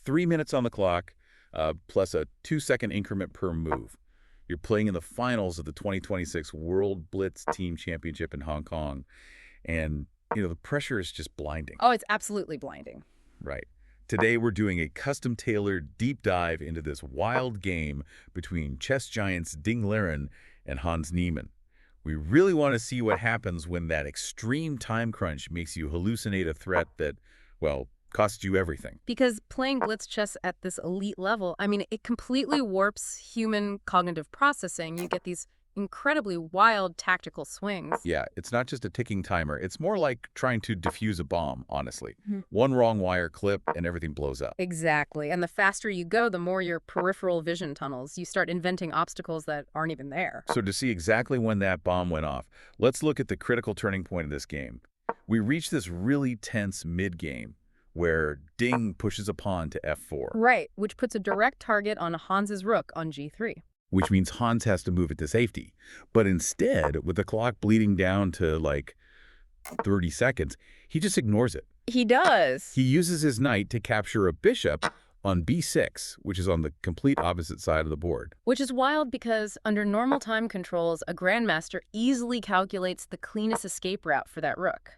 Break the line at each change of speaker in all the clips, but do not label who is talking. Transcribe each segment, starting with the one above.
3 minutes on the clock, plus a 2-second increment per move. You're playing in the finals of the 2026 World Blitz Team Championship in Hong Kong. And, the pressure is just blinding.
Oh, it's absolutely blinding.
Right. Today, we're doing a custom-tailored deep dive into this wild game between chess giants Ding Liren and Hans Niemann. We really want to see what happens when that extreme time crunch makes you hallucinate a threat that, well, costs you everything.
Because playing blitz chess at this elite level, it completely warps human cognitive processing. You get these incredibly wild tactical swings.
Yeah, it's not just a ticking timer. It's more like trying to defuse a bomb, honestly.
Mhm.
One wrong wire clip and everything blows up.
Exactly. And the faster you go, the more your peripheral vision tunnels. You start inventing obstacles that aren't even there.
So to see exactly when that bomb went off, let's look at the critical turning point of this game. We reach this really tense mid-game where Ding pushes a pawn to f4.
Right, which puts a direct target on Hans's rook on g3.
Which means Hans has to move it to safety. But instead, with the clock bleeding down to, 30 seconds, he just ignores it.
He does.
He uses his knight to capture a bishop on b6, which is on the complete opposite side of the board.
Which is wild because under normal time controls, a grandmaster easily calculates the cleanest escape route for that rook.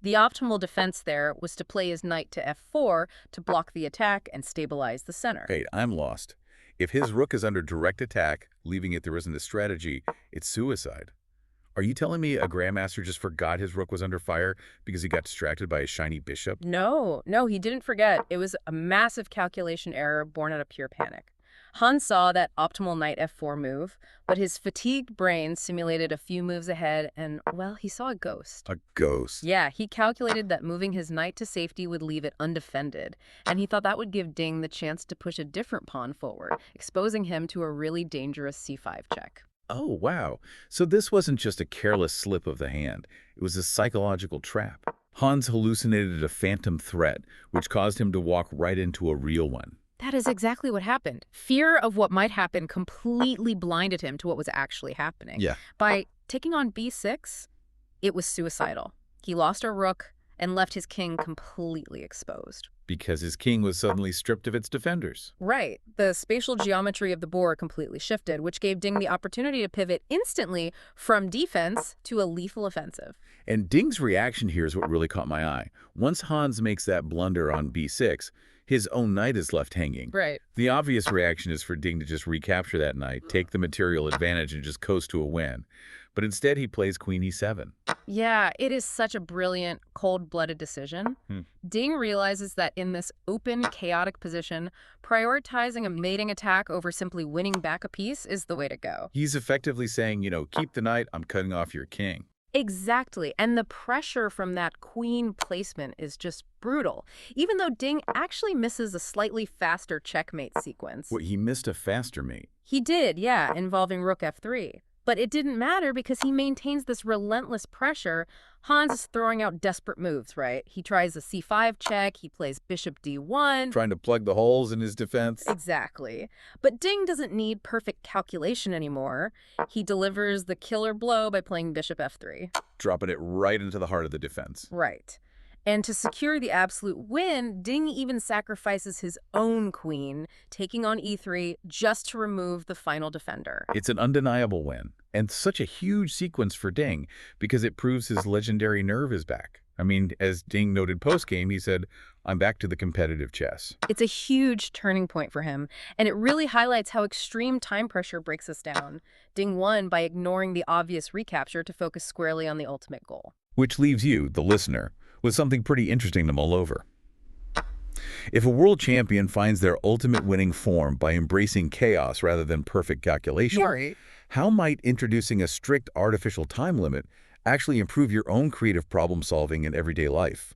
The optimal defense there was to play his knight to f4 to block the attack and stabilize the center.
Wait, I'm lost. If his rook is under direct attack, leaving it there isn't a strategy, it's suicide. Are you telling me a grandmaster just forgot his rook was under fire because he got distracted by a shiny bishop?
No, he didn't forget. It was a massive calculation error born out of pure panic. Hans saw that optimal knight f4 move, but his fatigued brain simulated a few moves ahead and, well, he saw a ghost.
A ghost?
Yeah, he calculated that moving his knight to safety would leave it undefended, and he thought that would give Ding the chance to push a different pawn forward, exposing him to a really dangerous c5 check.
Oh, wow. So this wasn't just a careless slip of the hand. It was a psychological trap. Hans hallucinated a phantom threat, which caused him to walk right into a real one.
That is exactly what happened. Fear of what might happen completely blinded him to what was actually happening.
Yeah.
By taking on b6, it was suicidal. He lost a rook and left his king completely exposed.
Because his king was suddenly stripped of its defenders.
Right. The spatial geometry of the board completely shifted, which gave Ding the opportunity to pivot instantly from defense to a lethal offensive.
And Ding's reaction here is what really caught my eye. Once Hans makes that blunder on b6, his own knight is left hanging.
Right.
The obvious reaction is for Ding to just recapture that knight, take the material advantage, and just coast to a win. But instead, he plays queen e7.
Yeah, it is such a brilliant, cold-blooded decision. Ding realizes that in this open, chaotic position, prioritizing a mating attack over simply winning back a piece is the way to go.
He's effectively saying, keep the knight, I'm cutting off your king.
Exactly, and the pressure from that queen placement is just brutal, even though Ding actually misses a slightly faster checkmate sequence.
What, he missed a faster mate?
He did, yeah, involving rook f3. But it didn't matter because he maintains this relentless pressure. Hans is throwing out desperate moves, right? He tries a c5 check, he plays bishop d1.
Trying to plug the holes in his defense?
Exactly. But Ding doesn't need perfect calculation anymore. He delivers the killer blow by playing bishop f3.
Dropping it right into the heart of the defense.
Right. And to secure the absolute win, Ding even sacrifices his own queen, taking on e3 just to remove the final defender.
It's an undeniable win, and such a huge sequence for Ding, because it proves his legendary nerve is back. As Ding noted post-game, he said, "I'm back to the competitive chess."
It's a huge turning point for him, and it really highlights how extreme time pressure breaks us down. Ding won by ignoring the obvious recapture to focus squarely on the ultimate goal.
Which leaves you, the listener, with something pretty interesting to mull over. If a world champion finds their ultimate winning form by embracing chaos rather than perfect calculation, how might introducing a strict artificial time limit actually improve your own creative problem-solving in everyday life?